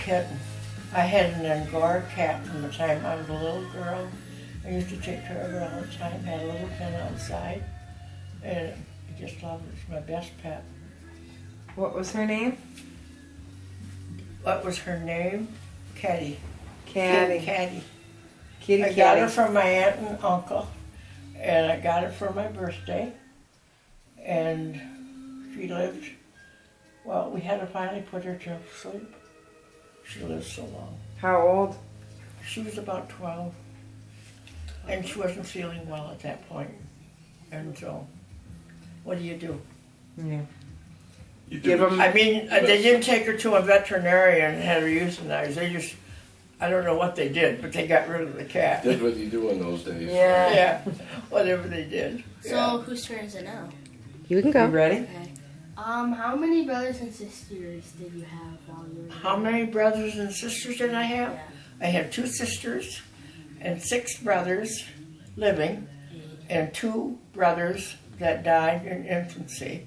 kitten. I had an Angora cat from the time I was a little girl. I used to take care of her all the time. Had a little pen outside, and I just love her. It's my best pet. What was her name? What was her name? Caddy. Caddy. Caddy. Kitty I Caddy. got her from my aunt and uncle, and I got her for my birthday. And she lived, well, we had to finally put her to sleep. She lived so long. How old? She was about 12, and she wasn't feeling well at that point. And so, what do you do? Yeah. You Give 'em- I mean, they didn't take her to a veterinarian and had her euthanized. They just, I don't know what they did, but they got rid of the cat. Did what you do in those days. Yeah. Yeah, whatever they did. So Yeah. whose turn is it now? You can You go. ready? Okay. How many brothers and sisters did you have while you were? How many brothers and sisters did I have? Yeah. I had 2 sisters and 6 brothers living, and 2 brothers that died in infancy.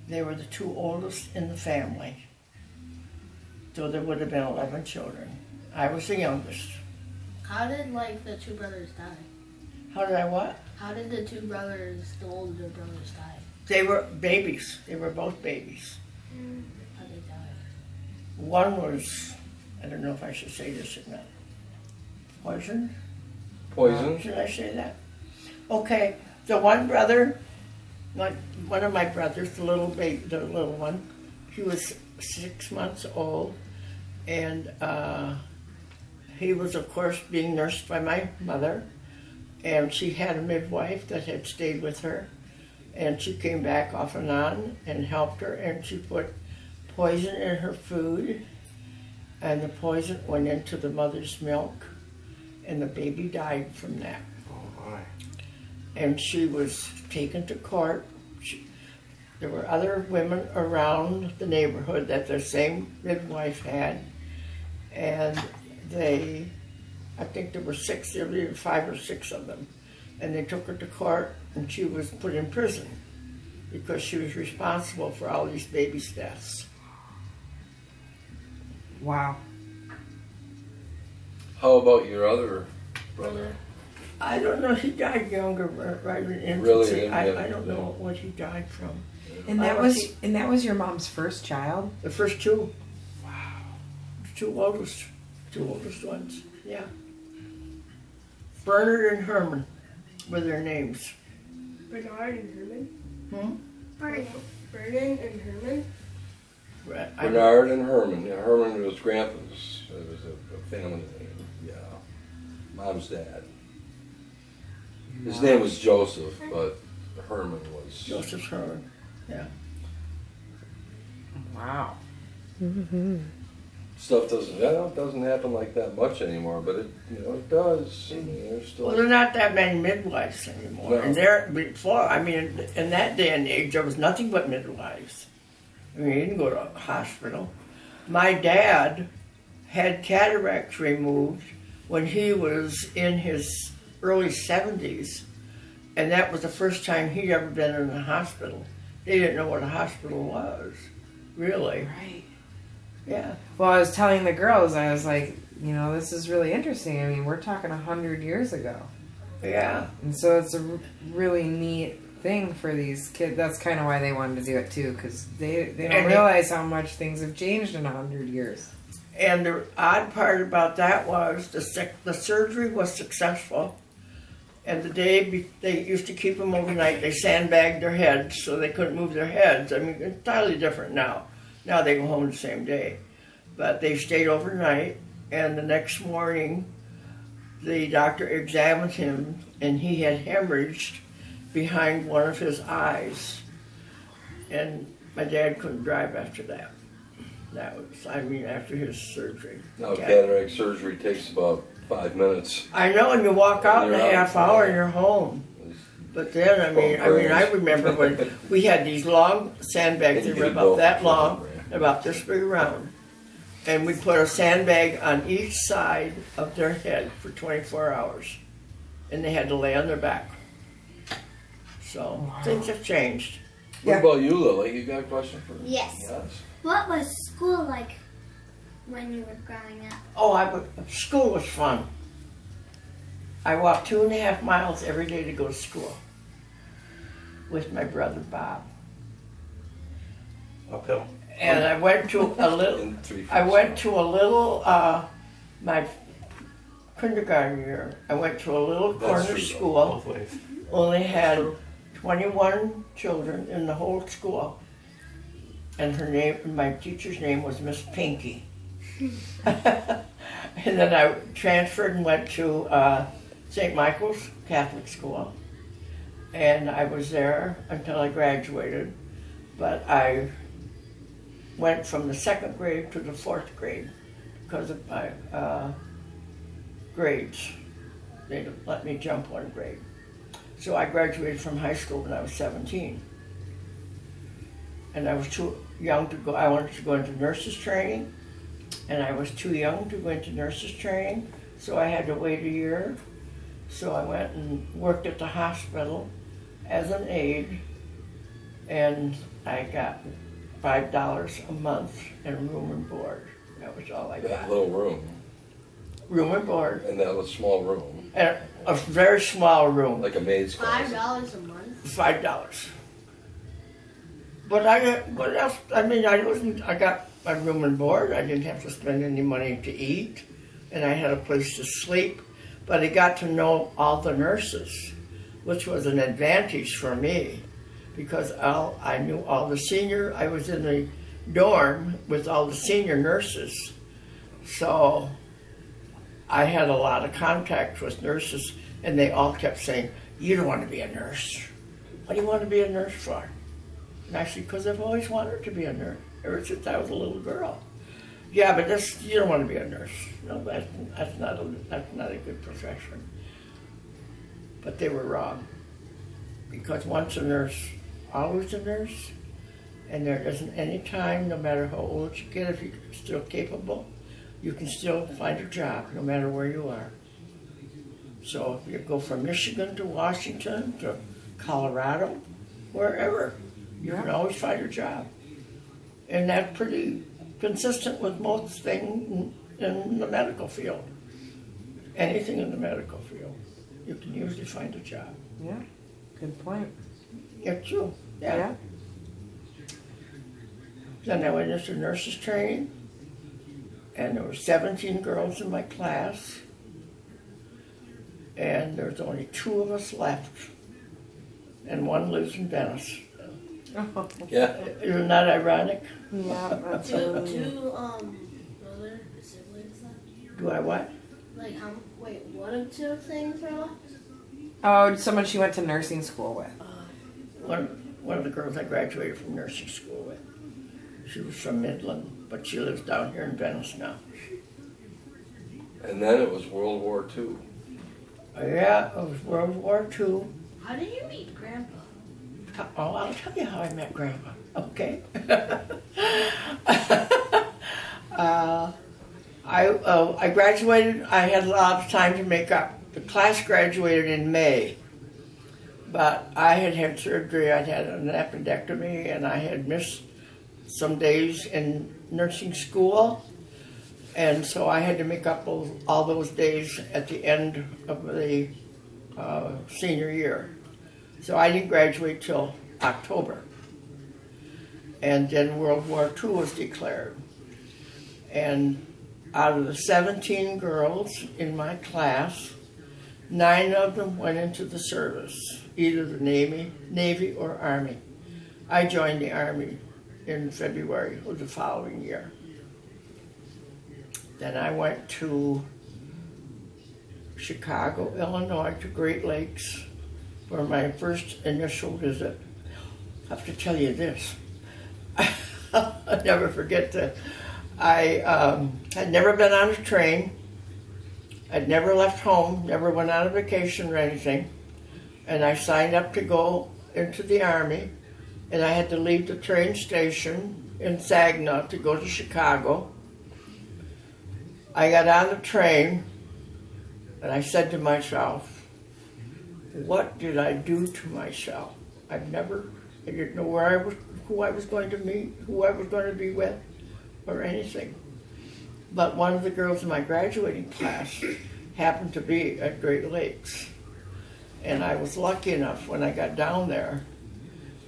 They were the 2 oldest in the family. So there would have been 11 children. I was the youngest. How did the 2 brothers die? How did I what? How did the 2 brothers, the older brothers, die? They were babies. They were both babies. How did they die? One was, I don't know if I should say this or not, poisoned? Poison? Should I say that? Okay, the one brother, one of my brothers, the little one, he was 6 months old, and he was, of course, being nursed by my mother, and she had a midwife that had stayed with her, and she came back off and on and helped her, and she put poison in her food, and the poison went into the mother's milk, and the baby died from that. Oh, my. And she was taken to court. There were other women around the neighborhood that the same midwife had, and I think there were 6, there were 5 or 6 of them, and they took her to court, and she was put in prison because she was responsible for all these babies' deaths. Wow. How about your other brother? I don't know, he died younger, right in infancy. Really? I don't know what he died from. And that was your mom's first child? The first 2. Wow. The 2 oldest ones, yeah. Bernard and Herman were their names. Bernard and Herman. Vernon. Vernon and Herman. Bernard and Herman. Yeah, Herman was Grandpa's. It was a family name. Yeah. Mom's dad. His name was Joseph, but Herman was... Joseph Herman, yeah. Wow. Stuff doesn't happen like that much anymore, but it does. I mean, there's still... Well, there are not that many midwives anymore. No. And before, I mean, in that day and age, there was nothing but midwives. I mean, you didn't go to a hospital. My dad had cataracts removed when he was in his early 70s, and that was the first time he'd ever been in a hospital. They didn't know what a hospital was, really. Right. Yeah. Well, I was telling the girls, I was like, this is really interesting. I mean, we're talking 100 years ago. Yeah. And so it's a really neat thing for these kids. That's kind of why they wanted to do it too, because they don't realize how much things have changed in 100 years. And the odd part about that was the surgery was successful. And the day they used to keep them overnight, they sandbagged their heads so they couldn't move their heads. I mean, it's entirely different now. Now they go home the same day. But they stayed overnight, and the next morning, the doctor examined him, and he had hemorrhaged behind one of his eyes. And my dad couldn't drive after that. That was, after his surgery. Now, cataract surgery takes about 5 minutes. I know, and you walk out in a You're half out. hour and you're home. But then, I remember when we had these long sandbags, they were about that long, about this big around. And we put a sandbag on each side of their head for 24 hours. And they had to lay on their back. So, things have changed. What about you, Lily? You got a question for me? Yes. Yes. What was school like when you were growing up? Oh, school was fun. I walked 2.5 miles every day to go to school with my brother Bob. Uphill. And I went to a little, In 3 feet. I went to a little, my kindergarten year, I went to a little That's corner true, though. school, Both ways. only had 21 children in the whole school. And her name, my teacher's name was Miss Pinky. And then I transferred and went to St. Michael's Catholic School. And I was there until I graduated. But I went from the 2nd grade to the 4th grade because of my grades. They let me jump 1 grade. So I graduated from high school when I was 17. And I was too young to go, I wanted to go into nurses training, and I was too young to go into nurses training, so I had to wait a year. So I went and worked at the hospital as an aide, and I got $5 a month and room and board. That was all I That got. little room, Room and board. and that little small room, And a very small room. like a maid's closet. $5 a month? $5. But what else? I mean, I got my room and board. I didn't have to spend any money to eat, and I had a place to sleep. But I got to know all the nurses, which was an advantage for me, because I knew all the senior. I was in the dorm with all the senior nurses, so I had a lot of contact with nurses, and they all kept saying, "You don't want to be a nurse. What do you want to be a nurse for?" And I said, "Because I've always wanted to be a nurse ever since I was a little girl." "Yeah, but you don't want to be a nurse. No, that's not a good profession." But they were wrong, because once a nurse, always a nurse, and there isn't any time, no matter how old you get, if you're still capable, you can still find a job no matter where you are. So if you go from Michigan to Washington to Colorado, wherever, you can always find a job. And that's pretty consistent with most things in the medical field. Anything in the medical field, you can usually find a job. Yeah. Good point. It's true. Yeah. Then I went into nurses training, and there were 17 girls in my class, and there's only 2 of us left, and 1 lives in Venice. Oh, Yeah, Isn't that ironic? yeah, that's Two really brother siblings left? Do I what? Like wait, what of 2 things are left? Oh, someone she went to nursing school with. One of the girls I graduated from nursing school with. She was from Midland, but she lives down here in Venice now. and then it was World War II. Yeah, it was World War II. How did you meet Grandpa? Oh, I'll tell you how I met Grandpa, okay? I graduated, I had a lot of time to make up. The class graduated in May, but I had had surgery. I'd had an appendectomy, and I had missed some days in nursing school, and so I had to make up all those days at the end of the senior year. So I didn't graduate till October. And then World War II was declared. And out of the 17 girls in my class, 9 of them went into the service, either the Navy or Army. I joined the Army in February of the following year. Then I went to Chicago, Illinois, to Great Lakes for my first initial visit. I have to tell you this. I'll never forget that. I had never been on a train. I'd never left home, never went on a vacation or anything. And I signed up to go into the Army, and I had to leave the train station in Saginaw to go to Chicago. I got on the train, and I said to myself, what did I do to myself? I didn't know who I was going to meet, who I was going to be with, or anything. But one of the girls in my graduating class happened to be at Great Lakes. And I was lucky enough when I got down there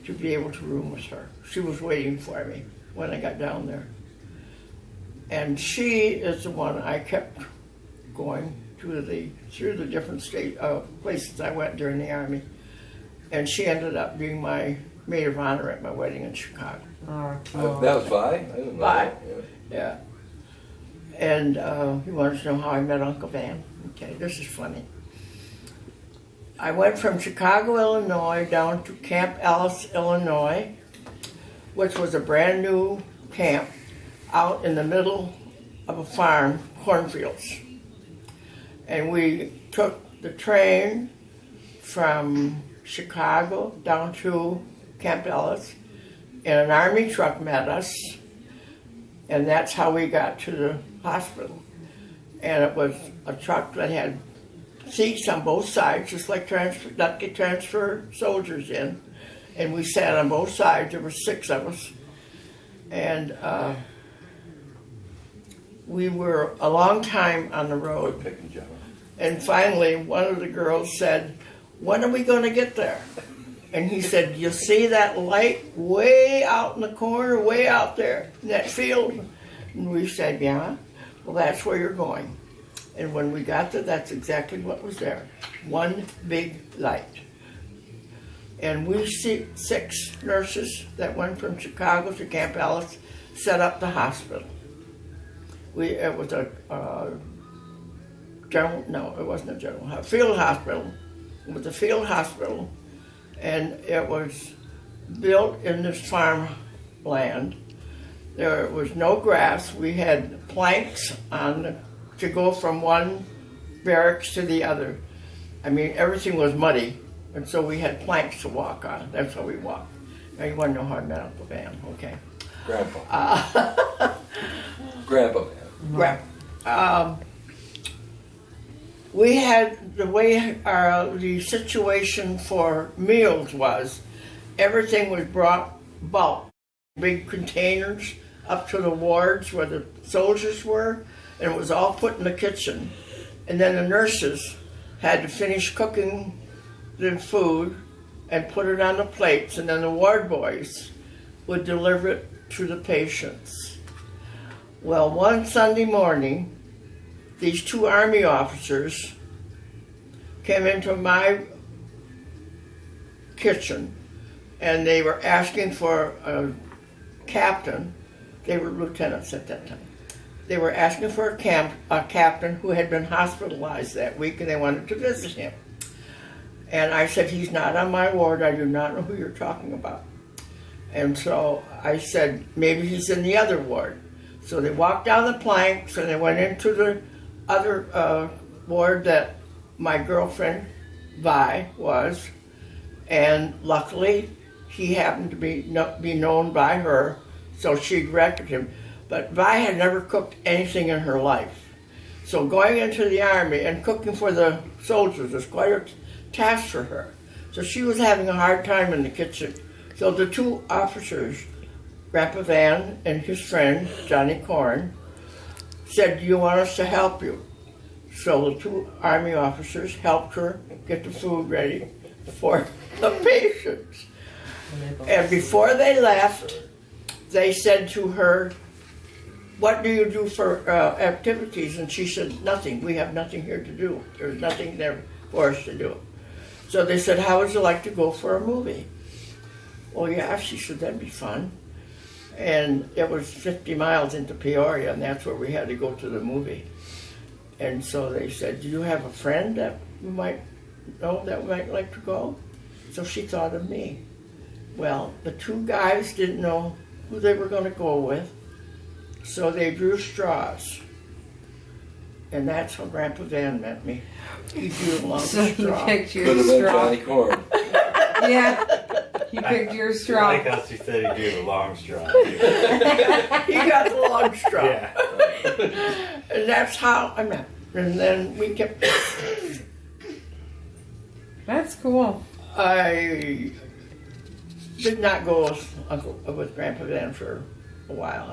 to be able to room with her. She was waiting for me when I got down there. And she is the one I kept going to through the different places I went during the Army. And she ended up being my maid of honor at my wedding in Chicago. Oh, cool. That was Vi? I didn't know Vi. that. Yeah. Yeah. And he wanted to know how I met Uncle Van. Okay, this is funny. I went from Chicago, Illinois, down to Camp Ellis, Illinois, which was a brand new camp out in the middle of a farm, cornfields. And we took the train from Chicago down to Camp Ellis, and an Army truck met us, and that's how we got to the hospital. And it was a truck that had seats on both sides, just like they transfer soldiers in. And we sat on both sides. There were 6 of us. And we were a long time on the road. Good picking, John. And finally, one of the girls said, "When are we going to get there?" And he said, "You see that light way out in the corner, way out there in that field?" And we said, "Yeah." "Well, that's where you're going." And when we got there, that's exactly what was there. One big light. And we 6 nurses that went from Chicago to Camp Ellis set up the hospital. It was a field hospital. It was a field hospital, and it was built in this farmland. There was no grass. We had planks to go from one barracks to the other. I mean, everything was muddy, and so we had planks to walk on. That's how we walked. Now you want to know how I met Uncle Van, okay? Grandpa. Grandpa Van. We had the way the situation for meals was, everything was brought bulk, big containers up to the wards where the soldiers were, and it was all put in the kitchen. And then the nurses had to finish cooking the food and put it on the plates, and then the ward boys would deliver it to the patients. Well, one Sunday morning, these 2 Army officers came into my kitchen, and they were asking for a captain. They were lieutenants at that time. They were asking for a captain who had been hospitalized that week, and they wanted to visit him. And I said, "He's not on my ward. I do not know who you're talking about." And so I said, "Maybe he's in the other ward." So they walked down the planks, and they went into the other ward that my girlfriend, Vi, was. And luckily, he happened to be known by her, so she directed him. But Vi had never cooked anything in her life. So going into the Army and cooking for the soldiers was quite a task for her. So she was having a hard time in the kitchen. So the 2 officers, Grandpa Van and his friend, Johnny Corn, said, "Do you want us to help you?" So the 2 Army officers helped her get the food ready for the patients. And before they left, they said to her, "What do you do for activities?" And she said, "Nothing. We have nothing here to do. There's nothing there for us to do." So they said, "How would you like to go for a movie?" "Well, yeah," she said, "that'd be fun." And it was 50 miles into Peoria, and that's where we had to go to the movie. And so they said, "Do you have a friend that you might know that might like to go?" So she thought of me. Well, the 2 guys didn't know who they were going to go with, so they drew straws. And that's how Grandpa Van met me. He drew a long So straw. you picked your Could have been straw. Johnny Corn. Yeah. You picked your I straw. like how she said he drew the long straw. He got the long straw. Yeah. And that's how I met. And then we kept... That's cool. I did not go with Grandpa Van for a while.